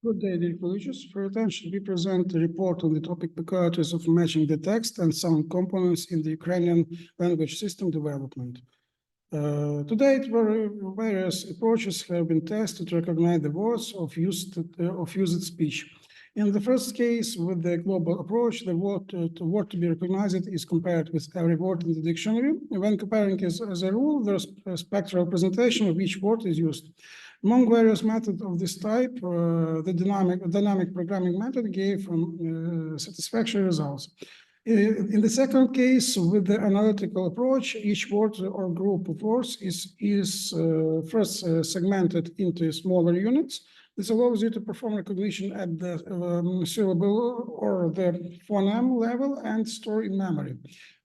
Good day, dear colleagues. For your attention, we present a report on the topic peculiarities of matching the text and sound components in the Ukrainian language system development. To date, various approaches have been tested to recognize the words of used speech. In the first case, with the global approach, the word to be recognized is compared with every word in the dictionary. When comparing as a rule, there's a spectral representation of each word is used. Among various methods of this type, the dynamic programming method gave satisfactory results. In the second case, with the analytical approach, each word or group of words is first segmented into smaller units. This allows you to perform recognition at the syllable or the phoneme level and store in memory.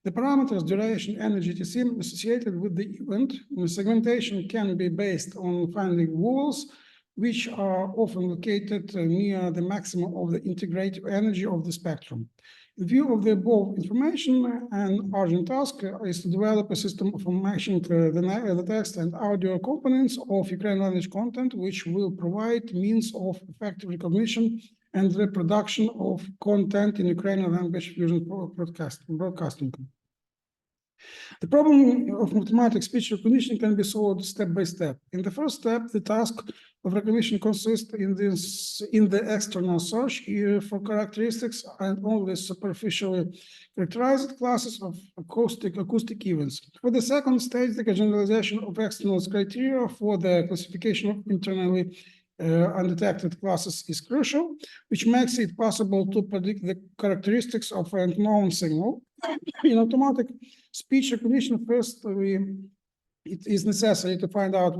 The parameters, duration, energy, etc. associated with the event. The segmentation can be based on finding vowels, which are often located near the maximum of the integrative energy of the spectrum. In view of the above information, an urgent task is to develop a system for matching the text and audio components of Ukrainian language content, which will provide means of effective recognition and reproduction of content in Ukrainian language fusion broadcasting. The problem of automatic speech recognition can be solved step by step. In the first step, the task of recognition consists in the external search for characteristics and only superficially characterized classes of acoustic events. For the second stage, the generalization of external criteria for the classification of internally undetected classes is crucial, which makes it possible to predict the characteristics of an unknown signal. In automatic speech recognition, firstly, it is necessary to find out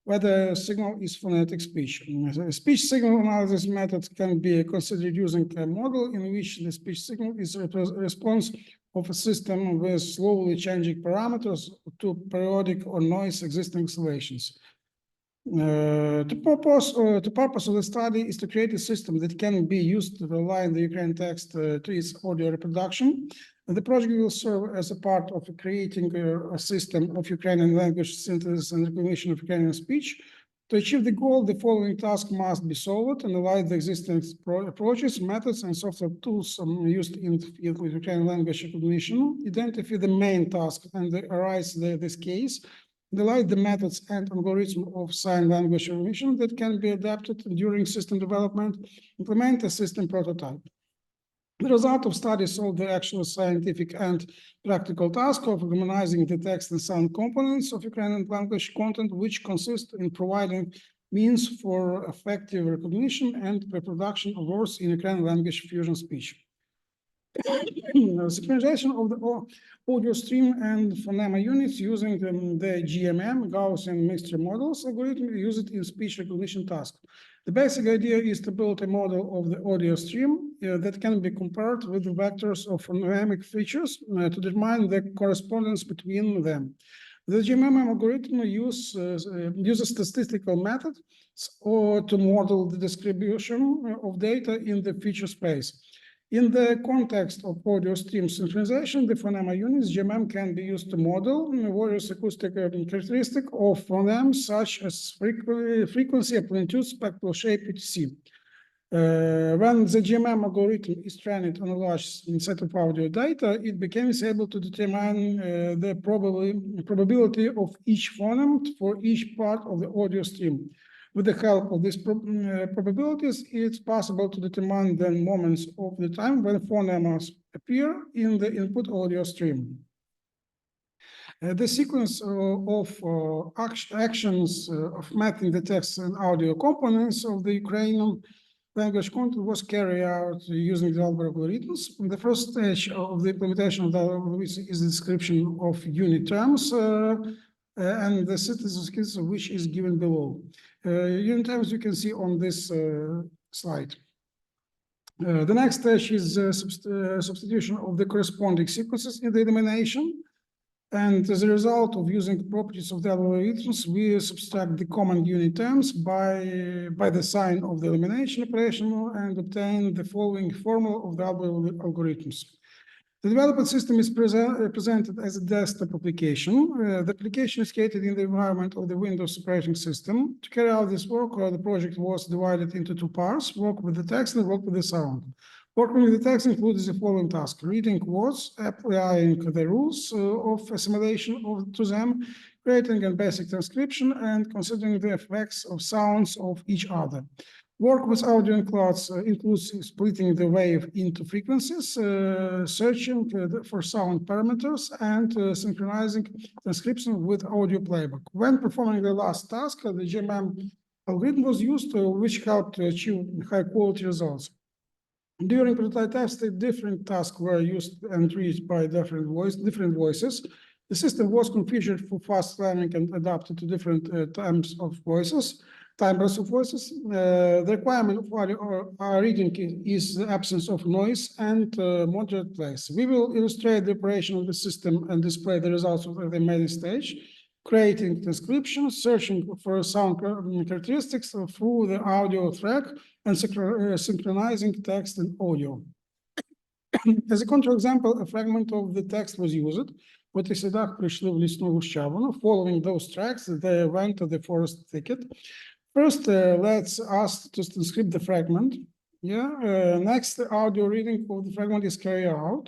whether a signal is phonetic speech. A speech signal analysis method can be considered using a model in which the speech signal is a response of a system with slowly changing parameters to periodic or noise existing oscillations. The purpose of the study is to create a system that can be used to align the Ukrainian text to its audio reproduction. The project will serve as a part of creating a system of Ukrainian language synthesis and recognition of Ukrainian speech. To achieve the goal, the following task must be solved: analyze the existing approaches, methods, and software tools used in the field of Ukrainian language recognition, identify the main task and arise this case, analyze the methods and algorithm of sign language recognition that can be adapted during system development, implement a system prototype. The result of study solved the actual scientific and practical task of harmonizing the text and sound components of Ukrainian language content, which consists in providing means for effective recognition and reproduction of words in Ukrainian language fusion speech. Synchronization of the audio stream and phoneme units using the GMM, Gaussian mixture models algorithm used in speech recognition task. The basic idea is to build a model of the audio stream that can be compared with the vectors of phonemic features to determine the correspondence between them. The GMM algorithm uses statistical methods to model the distribution of data in the feature space. In the context of audio stream synchronization, the phoneme units GMM can be used to model various acoustic characteristics of phonemes such as frequency, amplitude, spectral shape, etc. When the GMM algorithm is trained on a large set of audio data, it becomes able to determine the probability of each phoneme for each part of the audio stream. With the help of these probabilities, it's possible to determine the moments of the time when phonemes appear in the input audio stream. The sequence of actions of mapping the text and audio components of the Ukrainian language content was carried out using the algorithms. The first stage of the implementation of the algorithm is the description of unit terms and the synthesis of which is given below. Unit terms you can see on this slide. The next stage is substitution of the corresponding sequences in the elimination. And as a result of using properties of the algorithms, we subtract the common unit terms by the sign of the elimination operation and obtain the following formula of the algorithms. The development system is presented as a desktop application. The application is created in the environment of the Windows operating system. To carry out this work, the project was divided into two parts: work with the text and work with the sound. Working with the text includes the following tasks: reading words, applying the rules of assimilation to them, creating a basic transcription, and considering the effects of sounds of each other. Work with audio and clouds includes splitting the wave into frequencies, searching for sound parameters, and synchronizing transcription with audio playback. When performing the last task, the GMM algorithm was used, which helped to achieve high-quality results. During prototype testing, different tasks were used and reached by different voices. The system was configured for fast learning and adapted to different timbres of voices. The requirement of audio reading is the absence of noise and moderate place. We will illustrate the operation of the system and display the results of the main stage, creating transcription, searching for sound characteristics through the audio track, and synchronizing text and audio. As a counterexample, a fragment of the text was used. Following those tracks, they went to the forest thicket. First, let's ask to transcribe the fragment. Next, the audio reading of the fragment is carried out.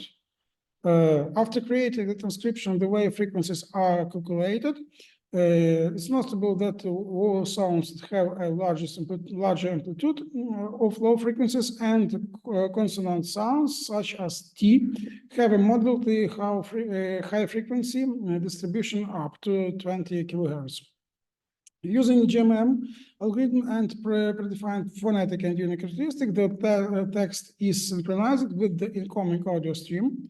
After creating the transcription, the wave frequencies are calculated. It's notable that all sounds that have a larger amplitude of low frequencies and consonant sounds, such as T, have a moderately high frequency distribution up to 20 kilohertz. Using GMM algorithm and predefined phonetic and unique characteristic, the text is synchronized with the incoming audio stream.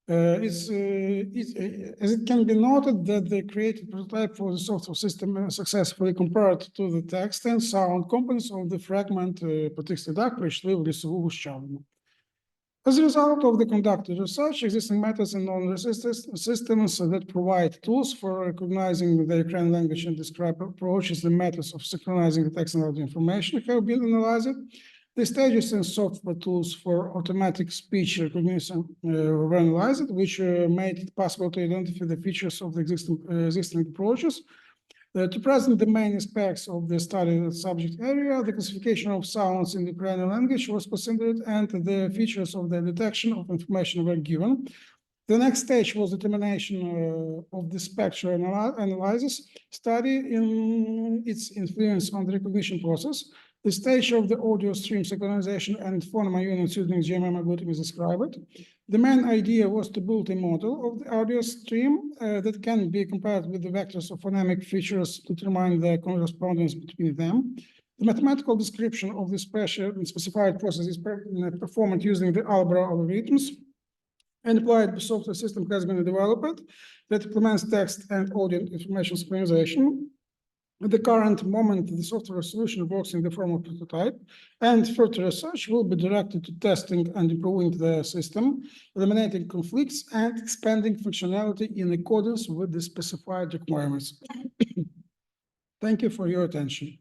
As it can be noted that the created prototype for the software system successfully compared to the text and sound components of the fragment As a result of the conducted research, existing methods and non-resistant systems that provide tools for recognizing the Ukrainian language and describe approaches, the methods of synchronizing the text and audio information have been analyzed. The stages and software tools for automatic speech recognition were analyzed, which made it possible to identify the features of the existing approaches. To present the main aspects of the study subject area, the classification of sounds in the Ukrainian language was considered, and the features of the detection of information were given. The next stage was determination of the spectral analysis study in its influence on the recognition process. The stage of the audio stream synchronization and phoneme units using GMM algorithm is described. The main idea was to build a model of the audio stream that can be compared with the vectors of phonemic features to determine the correspondence between them. The mathematical description of the specified process is performed using the Albro algorithms. An applied software system has been developed that implements text and audio information synchronization. At the current moment, the software solution works in the form of prototype, and further research will be directed to testing and improving the system, eliminating conflicts and expanding functionality in accordance with the specified requirements. Thank you for your attention.